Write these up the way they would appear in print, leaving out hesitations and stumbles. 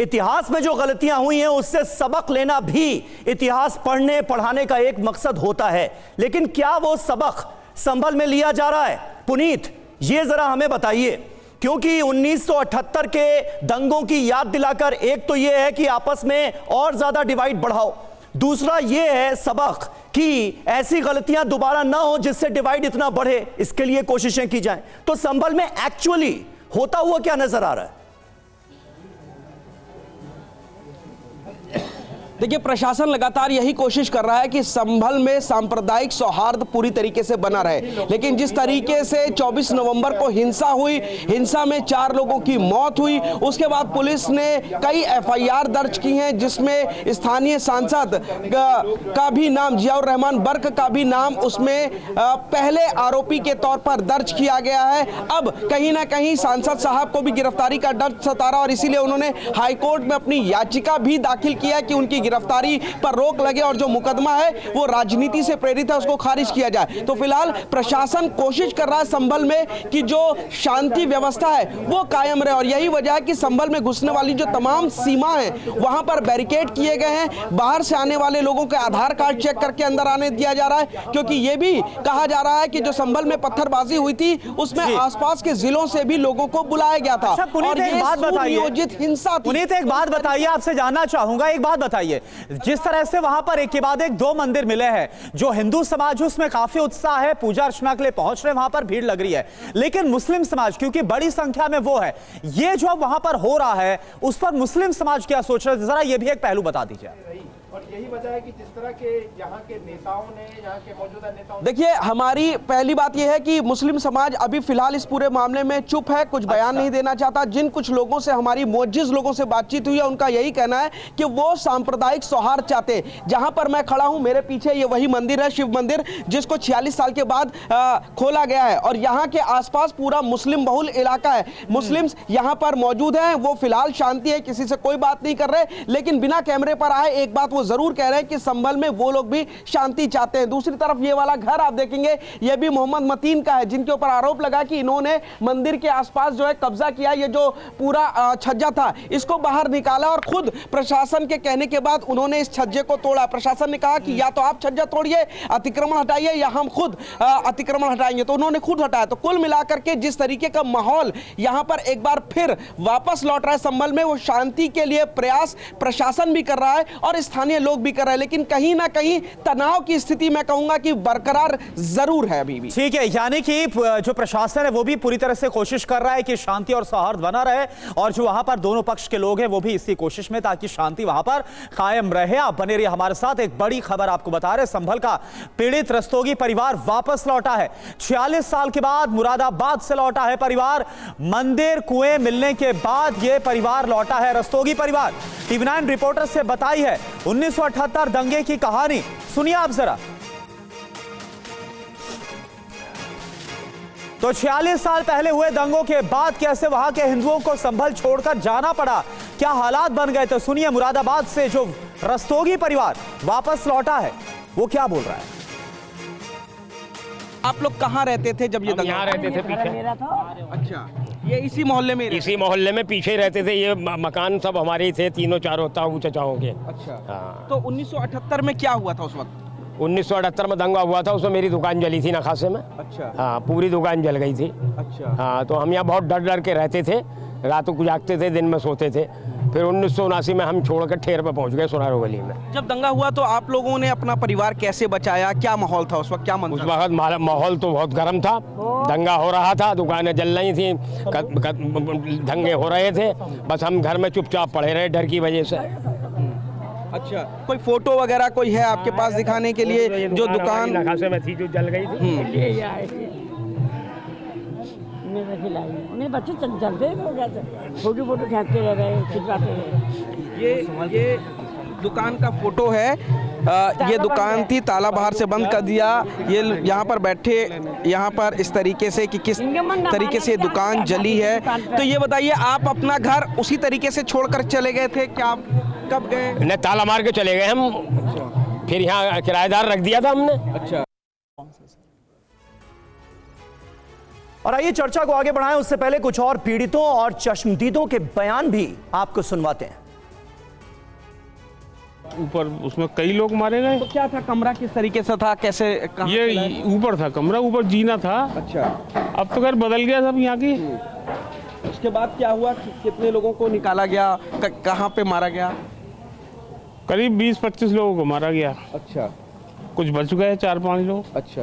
इतिहास में जो गलतियां हुई हैं उससे सबक लेना भी इतिहास पढ़ने पढ़ाने का एक मकसद होता है। लेकिन क्या वो सबक संभल में लिया जा रहा है? पुनीत, ये जरा हमें बताइए, क्योंकि 1978 के दंगों की याद दिलाकर एक तो यह है कि आपस में और ज्यादा डिवाइड बढ़ाओ, दूसरा यह है सबक कि ऐसी गलतियां दोबारा ना हो जिससे डिवाइड इतना बढ़े, इसके लिए कोशिशें की जाएं। तो संभल में एक्चुअली होता हुआ क्या नजर आ रहा है? देखिए, प्रशासन लगातार यही कोशिश कर रहा है कि संभल में सांप्रदायिक सौहार्द पूरी तरीके से बना रहे, लेकिन जिस तरीके से 24 नवंबर को हिंसा हुई, हिंसा में 4 लोगों की मौत हुई, उसके बाद पुलिस ने कई एफआईआर दर्ज की हैं, जिसमें स्थानीय सांसद का भी नाम, जियाउर रहमान बर्क का भी नाम उसमें पहले आरोपी के तौर पर दर्ज किया गया है। अब कहीं ना कहीं सांसद साहब को भी गिरफ्तारी का डर सता रहा और इसीलिए उन्होंने हाईकोर्ट में अपनी याचिका भी दाखिल किया कि उनकी गिरफ्तारी पर रोक लगे और जो मुकदमा है वो राजनीति से प्रेरित है उसको खारिज किया जाए। तो फिलहाल प्रशासन कोशिश कर रहा है संभल में कि जो शांति व्यवस्था है वो कायम रहे और यही वजह है कि संभल में घुसने वाली जो तमाम सीमा है वहां पर बैरिकेड किए गए हैं। बाहर से आने वाले लोगों के आधार कार्ड चेक करके अंदर आने दिया जा रहा है, क्योंकि ये भी कहा जा रहा है कि जो संभल में पत्थरबाजी हुई थी उसमें आसपास के जिलों से भी लोगों को बुलाया गया था। और ये सुनियोजित हिंसा थी। पुनीत, एक बात बताइए, आपसे जानना चाहूंगा, एक बात बताइए, जिस तरह से वहां पर एक के बाद एक 2 मंदिर मिले हैं, जो हिंदू समाज उसमें काफी उत्साह है, पूजा अर्चना के लिए पहुंच रहे, वहां पर भीड़ लग रही है, लेकिन मुस्लिम समाज क्योंकि बड़ी संख्या में वो है, ये जो वहां पर हो रहा है उस पर मुस्लिम समाज क्या सोच रहे हैं, जरा ये भी एक पहलू बता दीजिए। और यही वजह है कि जिस तरह के यहाँ के नेताओं ने, यहाँ के मौजूदा नेताओं, देखिए, हमारी पहली बात यह है कि मुस्लिम समाज अभी फिलहाल इस पूरे मामले में चुप है, कुछ बयान नहीं देना चाहता। जिन कुछ लोगों से हमारी मुअज्जिज लोगों से बातचीत हुई है उनका यही कहना है कि वो सांप्रदायिक सौहार्द चाहते हैं। जहां पर मैं खड़ा हूं मेरे पीछे ये वही मंदिर है, शिव मंदिर, जिसको 46 साल के बाद खोला गया है और यहाँ के आसपास पूरा मुस्लिम बहुल इलाका है। मुस्लिम्स यहाँ पर मौजूद हैं, वो फिलहाल शांति है, किसी से कोई बात नहीं कर रहे, लेकिन बिना कैमरे पर आए एक बात जरूर कह रहे हैं कि संभल में वो लोग भी शांति चाहते हैं। दूसरी तरफ ये वाला घर आप देखेंगे, ये भी मोहम्मद मतीन का है, जिनके ऊपर आरोप लगा कि इन्होंने मंदिर के आसपास जो है कब्जा किया। ये जो पूरा छज्जा था इसको बाहर निकाला और खुद प्रशासन के कहने के बाद उन्होंने इस छज्जे को तोड़ा। प्रशासन ने कहा कि या तो आप छज्जा तोड़िए, अतिक्रमण हटाइए, या हम खुद अतिक्रमण हटाएंगे, तो उन्होंने खुद हटाया। तो कुल मिलाकर के जिस तरीके का माहौल यहां पर एक बार फिर वापस लौट रहा है संभल में, वो शांति के लिए प्रयास प्रशासन भी कर रहा है और स्थानीय लोग भी कर रहा है, लेकिन कहीं ना कहीं तनाव की स्थिति मैं कहूंगा कि बरकरार जरूर है अभी भी। ठीक है, यानी कि जो प्रशासन है वो भी पूरी तरह से कोशिश कर रहा है कि शांति और सौहार्द बना रहे और जो वहां पर दोनों पक्ष के लोग हैं वो भी इसी कोशिश में ताकि शांति वहां पर कायम रहे। आप बने रहिए हमारे साथ, एक बड़ी खबर आपको बता रहे, संभल का पीड़ित रस्तोगी परिवार वापस लौटा है। 46 साल के बाद मुरादाबाद से लौटा है परिवार। मंदिर कुएं मिलने के बाद यह परिवार लौटा है, रस्तोगी परिवार। TV9 रिपोर्टर से बताई है 1978 दंगे की कहानी, सुनिए आप जरा। तो 46 साल पहले हुए दंगों के बाद कैसे वहां के हिंदुओं को संभल छोड़कर जाना पड़ा, क्या हालात बन गए, तो सुनिए मुरादाबाद से जो रस्तोगी परिवार वापस लौटा है वो क्या बोल रहा है। आप लोग कहाँ रहते थे जब ये दंगा? यहाँ रहते थे पीछे। अच्छा, ये इसी मोहल्ले में? इसी मोहल्ले में पीछे रहते थे। ये मकान सब हमारे ही थे, तीनों चारों ताऊ चचाओं के। अच्छा, हाँ। तो 1978 में क्या हुआ था उस वक्त? 1978 में दंगा हुआ था, उसमें मेरी दुकान जली थी नखासे में। अच्छा। हाँ, पूरी दुकान जल गई थी। अच्छा। हाँ, तो हम यहाँ बहुत डर डर के रहते थे, रातों को जागते थे, दिन में सोते थे। फिर 1979 में हम छोड़कर ठेर पे पहुंच गए सोनारो गली में। जब दंगा हुआ तो आप लोगों ने अपना परिवार कैसे बचाया, क्या माहौल था उस वक्त, क्या मंजर? उस वक्त माहौल तो बहुत गर्म था, दंगा हो रहा था, दुकानें जल रही थी, दंगे हो रहे थे, बस हम घर में चुपचाप पड़े रहे डर की वजह से। अच्छा, कोई फोटो वगैरह कोई है आपके पास दिखाने के लिए? जो दुकान नखासे में थी जो जल गई थी। मेरे बच्चे चलते फोटो खींचते रह गए, खिंचवाते रहे। ये दुकान का फोटो है। ये दुकान थी, ताला बाहर से बंद कर दिया। ये यहाँ पर बैठे, यहाँ पर इस तरीके से कि किस तरीके से दुकान जली है। तो ये बताइए, आप अपना घर उसी तरीके से छोड़कर चले गए थे क्या? आप कब गए? नहीं, ताला मार के चले गए हम, फिर यहाँ किराएदार रख दिया था हमने। अच्छा। और आइए चर्चा को आगे बढ़ाएं, उससे पहले कुछ और पीड़ितों और चश्मदीदों के बयान भी आपको सुनवाते हैं। ऊपर उसमें कई लोग मारे गए। तो क्या था, कमरा किस तरीके से था, कैसे, कहाँ ये मिला? ऊपर था कमरा, ऊपर जीना था। अच्छा, अब तो खैर बदल गया सब यहाँ की। उसके बाद क्या हुआ, कितने लोगों को निकाला गया, कहाँ पे मारा गया? करीब 20-25 लोगों को मारा गया। अच्छा कुछ बच गए 4-5 लोग। अच्छा,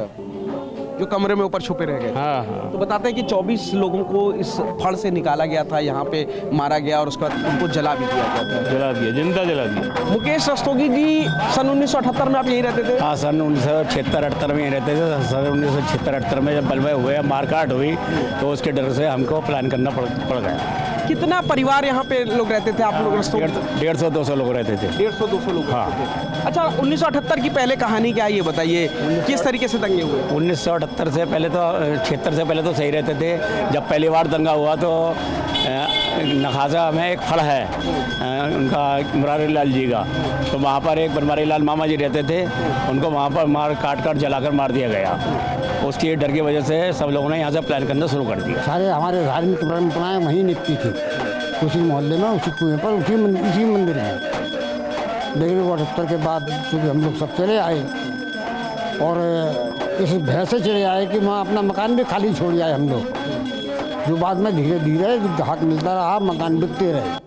जो कमरे में ऊपर छुपे रह गए। हाँ हाँ। तो बताते हैं कि 24 लोगों को इस फड़ से निकाला गया था, यहाँ पे मारा गया और उसके बाद उनको जला भी दिया गया था। जला दिया, जिंदा जला दिया। मुकेश रस्तोगी जी, सन 1978 में आप यहीं रहते थे? हाँ, सन 1976-78 में यहीं रहते थे। सन 1976-78 में जब बलवा हुए, मारकाट हुई, तो उसके डर से हमको प्लान करना पड़ गया। कितना परिवार यहाँ पे लोग रहते थे आप लोग? 150-200 लोग रहते थे। 150-200 लोग हाँ। रहते थे। अच्छा, 1978 की पहले कहानी क्या है ये बताइए, किस तरीके से दंगे हुए? 1978 से पहले तो 76 से पहले तो सही रहते थे। जब पहली बार दंगा हुआ तो नखाजा में एक फड़ है उनका, मुरारी लाल जी का, तो वहाँ पर एक बनवारी लाल मामा जी रहते थे, उनको वहाँ पर मार काट जलाकर मार दिया गया। उसकी डर की वजह से सब लोगों ने यहाँ से प्लान करना शुरू कर दिया। सारे हमारे धार्मिक परंपराएं वहीं निपटी थी, उसी मोहल्ले में, उसी कुएं पर, उसी मंदिर में। लेकिन 78 के बाद चूँकि हम लोग सब चले आए और इस भय से चले आए कि वहाँ अपना मकान भी खाली छोड़ आए हम लोग, जो बाद में धीरे धीरे ग्राहक मिलता रहा, मकान बिकते रहे।